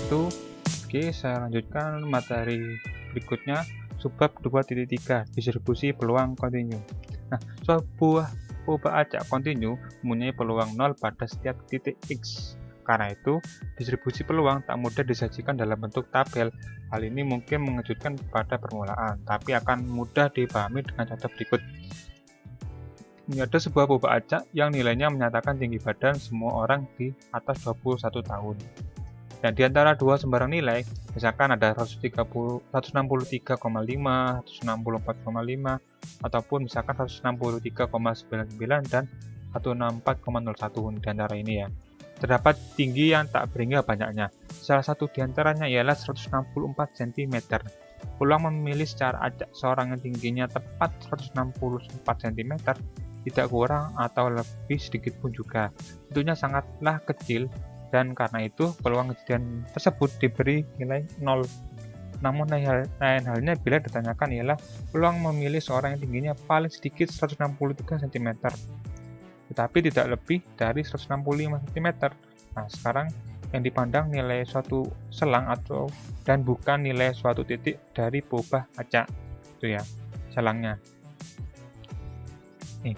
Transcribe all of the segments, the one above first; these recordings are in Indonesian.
itu. Oke, saya lanjutkan materi berikutnya, subbab 2.3 distribusi peluang kontinu. Nah, sebuah pola acak kontinu mempunyai peluang 0 pada setiap titik X. Karena itu, distribusi peluang tak mudah disajikan dalam bentuk tabel. Hal ini mungkin mengejutkan pada permulaan, tapi akan mudah dipahami dengan contoh berikut. Ini ada sebuah pola acak yang nilainya menyatakan tinggi badan semua orang di atas 21 tahun. Dan di antara dua sembarang nilai, misalkan ada 163,5, 164,5, ataupun misalkan 163,99 dan 164,01 di antara ini ya. Terdapat tinggi yang tak berhingga banyaknya. Salah satu di antaranya ialah 164 cm. Peluang memilih secara acak seorang yang tingginya tepat 164 cm tidak kurang atau lebih sedikit pun juga. Tentunya sangatlah kecil, dan karena itu peluang kejadian tersebut diberi nilai 0. Namun lain halnya bila ditanyakan ialah peluang memilih seorang yang tingginya paling sedikit 163 cm, tetapi tidak lebih dari 165 cm. Nah, sekarang yang dipandang nilai suatu selang dan bukan nilai suatu titik dari pola acak. Itu ya, selangnya. Nih.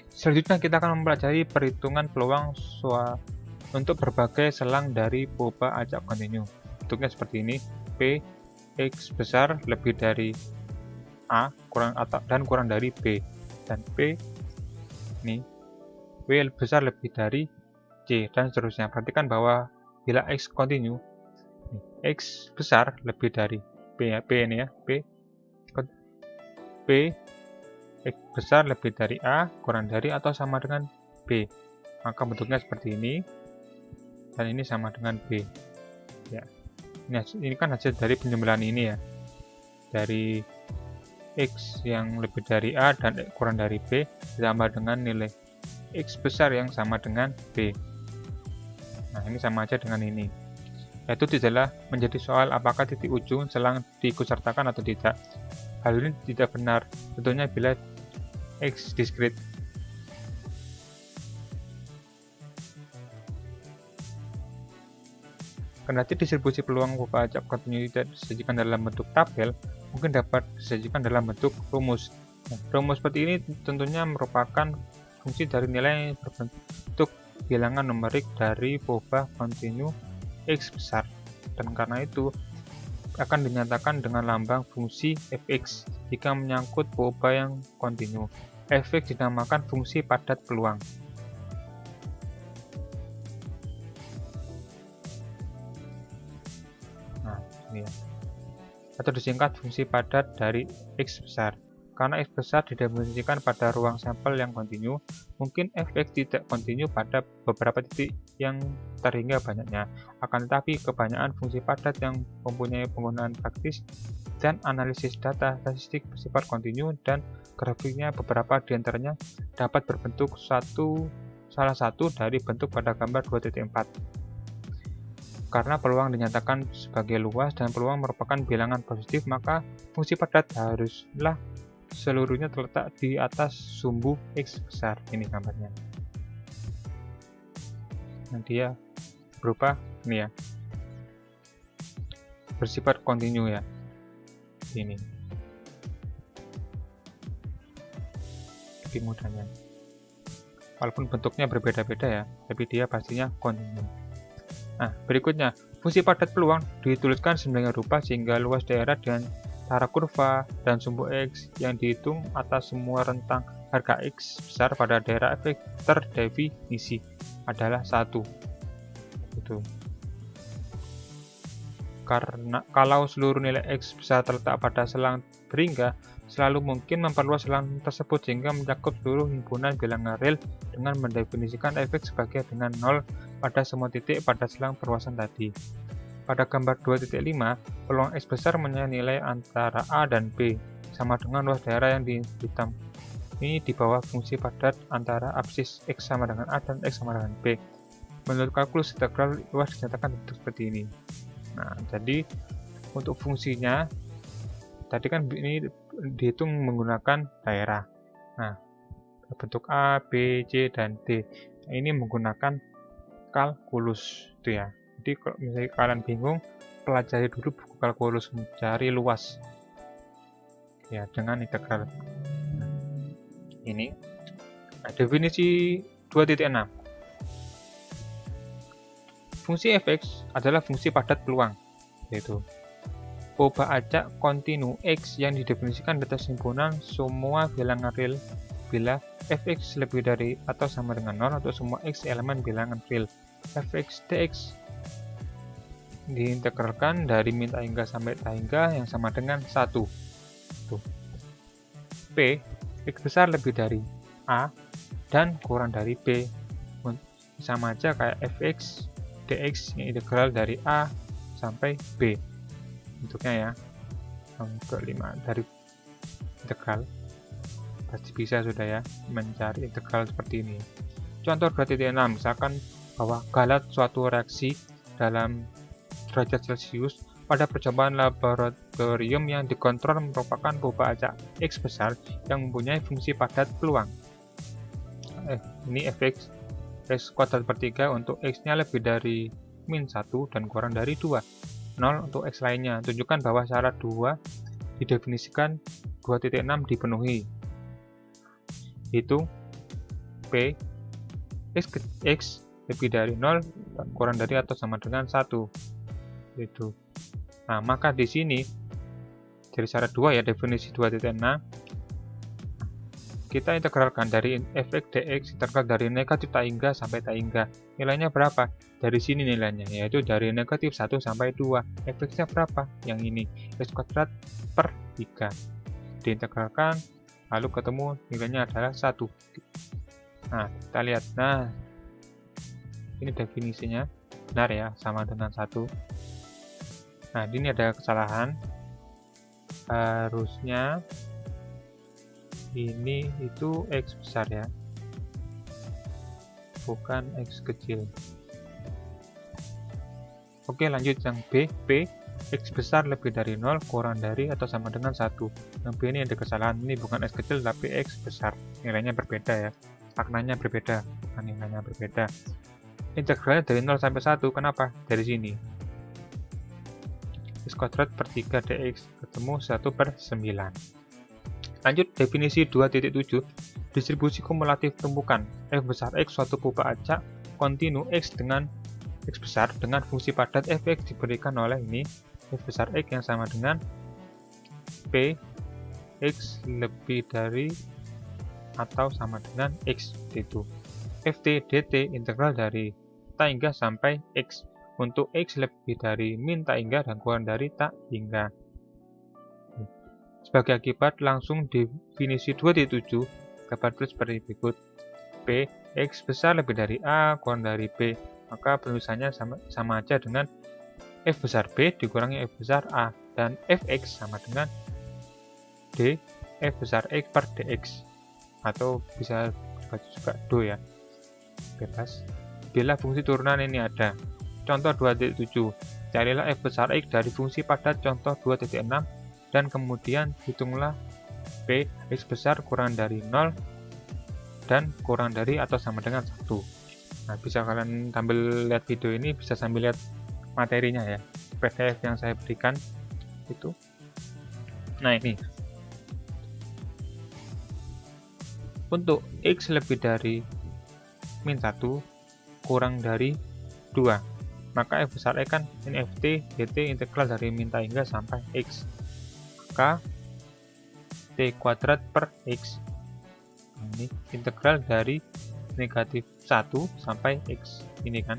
Selanjutnya kita akan mempelajari perhitungan peluang untuk berbagai selang dari pola acak kontinu. Bentuknya seperti ini, P X besar lebih dari A dan kurang dari B, dan P ini W besar lebih dari C, dan seterusnya. Perhatikan bahwa bila X kontinu, X besar lebih dari P ya, P ini ya, P X besar lebih dari A, kurang dari atau sama dengan B. Maka bentuknya seperti ini, dan ini sama dengan B. Ya. Ini kan hasil dari penjumlahan ini ya. Dari X yang lebih dari A dan kurang dari B ditambah dengan nilai X besar yang sama dengan B. Nah, ini sama aja dengan ini. Yaitu tidaklah menjadi soal apakah titik ujung selang diikutsertakan atau tidak. Hal ini tidak benar, tentunya bila X diskrit. Kendati distribusi peluang pola acak kontinu tidak disajikan dalam bentuk tabel, mungkin dapat disajikan dalam bentuk rumus. Nah, rumus seperti ini tentunya merupakan fungsi dari nilai yang berbentuk bilangan numerik dari pola kontinu X besar, dan karena itu akan dinyatakan dengan lambang fungsi fx jika menyangkut pola yang kontinu. Fx dinamakan fungsi padat peluang. Nah, ini ya. Atau disingkat fungsi padat dari X besar. Karena X besar didefinisikan pada ruang sampel yang kontinu, mungkin fx tidak kontinu pada beberapa titik yang terhingga banyaknya. Akan tetapi, kebanyakan fungsi padat yang mempunyai penggunaan praktis dan analisis data statistik bersifat kontinu, dan grafiknya beberapa diantaranya dapat berbentuk salah satu dari bentuk pada gambar 2.4. Karena peluang dinyatakan sebagai luas dan peluang merupakan bilangan positif, maka fungsi padat haruslah seluruhnya terletak di atas sumbu X besar. Ini gambarnya. Nah, dia berupa ini ya, bersifat kontinu ya. Ini lebih mudahnya. Walaupun bentuknya berbeda-beda ya, tapi dia pastinya kontinu. Nah, berikutnya, fungsi padat peluang dituliskan sedemikian rupa sehingga luas daerah di antara kurva dan sumbu X yang dihitung atas semua rentang harga X besar pada daerah fx terdefinisi adalah 1. Itu. Karena kalau seluruh nilai X besar terletak pada selang berhingga, selalu mungkin memperluas selang tersebut sehingga mencakup seluruh himpunan bilangan real dengan mendefinisikan fx sebagai dengan 0 pada semua titik pada selang perluasan tadi. Pada gambar 2.5, peluang X besar mempunyai nilai antara A dan B, sama dengan luas daerah yang hitam. Ini di bawah fungsi padat antara absis X sama dengan A dan X sama dengan B. Menurut kalkulus integral, luas dinyatakan bentuk seperti ini. Nah, jadi untuk fungsinya, tadi kan ini dihitung menggunakan daerah. Nah, bentuk A, B, C, dan D. Nah, ini menggunakan kalkulus, itu ya. Jadi kalau misalnya kalian bingung, pelajari dulu buku kalkulus, mencari luas ya dengan integral. Ini definisi 2.6. Fungsi fx adalah fungsi padat peluang, yaitu poba acak kontinu x yang didefinisikan di atas himpunan semua bilangan real bila fx lebih dari atau sama dengan 0 untuk semua x elemen bilangan real. Fx dx diintegralkan dari min hingga sampai hingga yang sama dengan 1. Tuh. P, x besar lebih dari a dan kurang dari b. Sama aja kayak fx dx yang integral dari a sampai b. Bentuknya ya, untuk 5 dari integral. Pasti bisa sudah ya mencari integral seperti ini. Contoh 2.6, misalkan bahwa galat suatu reaksi dalam derajat Celcius pada percobaan laboratorium yang dikontrol merupakan poba acak x besar yang mempunyai fungsi padat peluang. Ini fx kuadrat per 3 untuk x-nya lebih dari min 1 dan kurang dari 2. 0 untuk x lainnya. Tunjukkan bahwa syarat 2 didefinisikan 2.6 dipenuhi. Hitung P x lebih dari 0 dan kurang dari atau sama dengan 1. Itu. Nah, maka di sini dari syarat 2 ya, definisi 2.6, kita integralkan dari fx dx integral dari negatif tak hingga sampai tak hingga. Nilainya berapa? Dari sini nilainya, yaitu dari negatif 1 sampai 2. Fx-nya berapa? Yang ini, x kuadrat per 3. Diintegralkan, lalu ketemu nilainya adalah 1. Nah, kita lihat. Nah, ini definisinya benar ya, sama dengan 1. Nah, ini ada kesalahan. Harusnya ini itu x besar ya, bukan x kecil. Oke, lanjut yang B. P x besar lebih dari 0 kurang dari atau sama dengan 1. Yang B ini ada kesalahan, ini bukan x kecil tapi x besar. Nilainya berbeda ya, maknanya berbeda, nilainya berbeda. Integralnya dari 0 sampai 1, kenapa? Dari sini x kuadrat per 3 dx ketemu 1/9. Lanjut definisi 2.7, distribusi kumulatif tumpukan f besar x suatu poba acak kontinu x dengan x besar dengan fungsi padat fx diberikan oleh ini f besar x yang sama dengan p x lebih dari atau sama dengan x, itu ft dt integral dari tak hingga sampai x untuk x lebih dari min tak hingga dan kurang dari tak hingga. Sebagai akibat, langsung definisi 2.7 dapat tulis seperti berikut. P x besar lebih dari a kurang dari b, maka penulisannya sama aja dengan f besar b dikurangi f besar a, dan fx sama dengan d f besar x per dx, atau bisa dibaca juga do ya, bebas bila fungsi turunan ini ada. Contoh 2.7, carilah f besar x dari fungsi padat contoh 2.6 dan kemudian hitunglah p x besar kurang dari 0 dan kurang dari atau sama dengan 1. Nah, bisa kalian sambil lihat video ini, bisa sambil lihat materinya ya, PDF yang saya berikan itu. Nah, ini untuk x lebih dari min 1 kurang dari 2, maka f besar x kan ini ft dt integral dari min tak hingga sampai x, maka t kuadrat per x ini integral dari negatif 1 sampai x ini kan,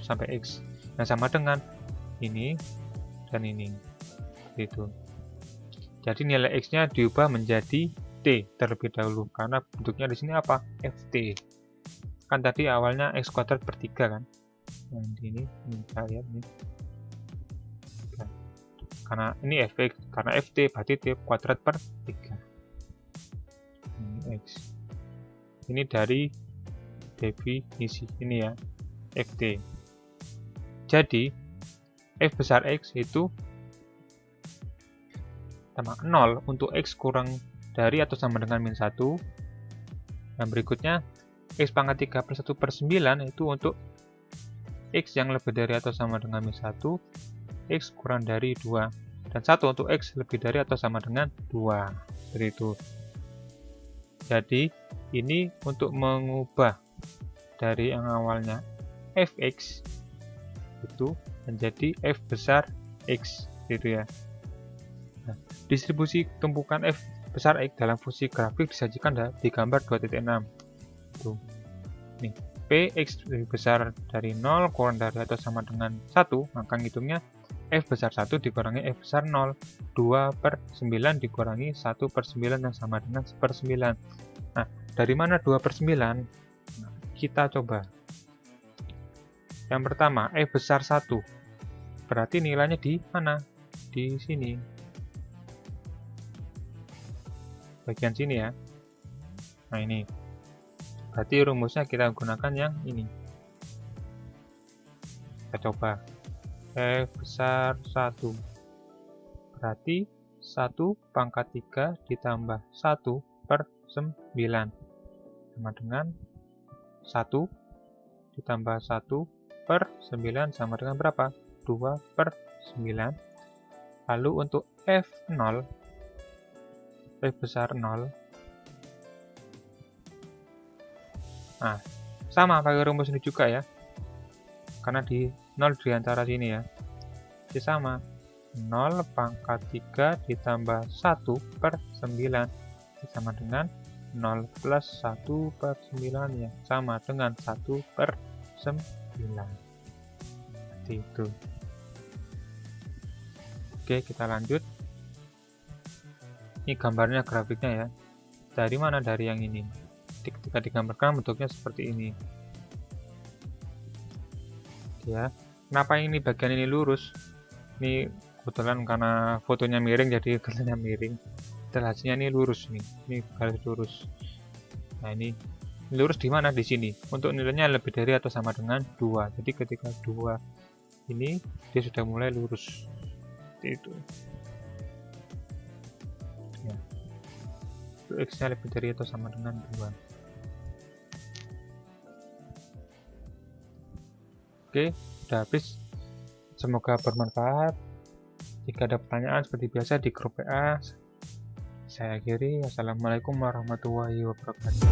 sampai x yang sama dengan ini dan ini, gitu. Jadi nilai x nya diubah menjadi t terlebih dahulu karena bentuknya di sini apa, ft kan tadi awalnya x kuadrat per 3 kan. Nah, ini kita lihat nih, karena ini fx, karena ft berarti t kuadrat per 3. Ini x, ini dari definisi ini ya, ft. Jadi f besar x itu sama 0 untuk x kurang dari atau sama dengan min 1. Dan berikutnya X pangkat 3 plus 1 per 9 itu untuk X yang lebih dari atau sama dengan min 1, X kurang dari 2, dan 1 untuk X lebih dari atau sama dengan 2. Seperti itu. Jadi ini untuk mengubah dari yang awalnya fx itu menjadi f besar x gitu ya. Nah, distribusi tumpukan f besar x dalam fungsi grafik disajikan di gambar 2.6. Tuh. Nih, px lebih besar dari 0 kurang dari atau sama dengan 1, maka ngitungnya f besar 1 dikurangi f besar 0, 2 per 9 dikurangi 1 per 9 yang sama dengan 1 per 9. Nah, dari mana 2 per 9? Nah, kita coba. Yang pertama, f besar 1. Berarti nilainya di mana? Di sini. Bagian sini ya. Nah, ini. Berarti rumusnya kita gunakan yang ini. Kita coba. F besar 1. Berarti 1 pangkat 3 ditambah 1 per 9. Sama dengan 1 ditambah 1 per 9 sama dengan berapa? 2 per 9. Lalu untuk F0, F besar 0. Nah, sama pakai rumus ini juga ya. Karena di 0 di antara sini ya. Jadi sama. 0 pangkat 3 ditambah 1 per 9. Sama dengan 0 plus 1 per 9 ya. Sama dengan 1 per 9. Seperti itu. Oke, kita lanjut. Ini gambarnya, grafiknya ya. Dari mana? Dari yang ini. Ketika digambarkan bentuknya seperti ini. Ya. Kenapa ini bagian ini lurus? Ini kebetulan karena fotonya miring jadi garisnya miring. Hasilnya ini lurus nih. Ini garis lurus. Nah, ini lurus di mana? Di sini. Untuk nilainya lebih dari atau sama dengan 2. Jadi ketika 2 ini dia sudah mulai lurus. Seperti itu. Ya. Untuk X-nya lebih dari atau sama dengan 2. Oke, sudah habis. Semoga bermanfaat. Jika ada pertanyaan seperti biasa di grup WA, saya akhiri. Wassalamualaikum warahmatullahi wabarakatuh.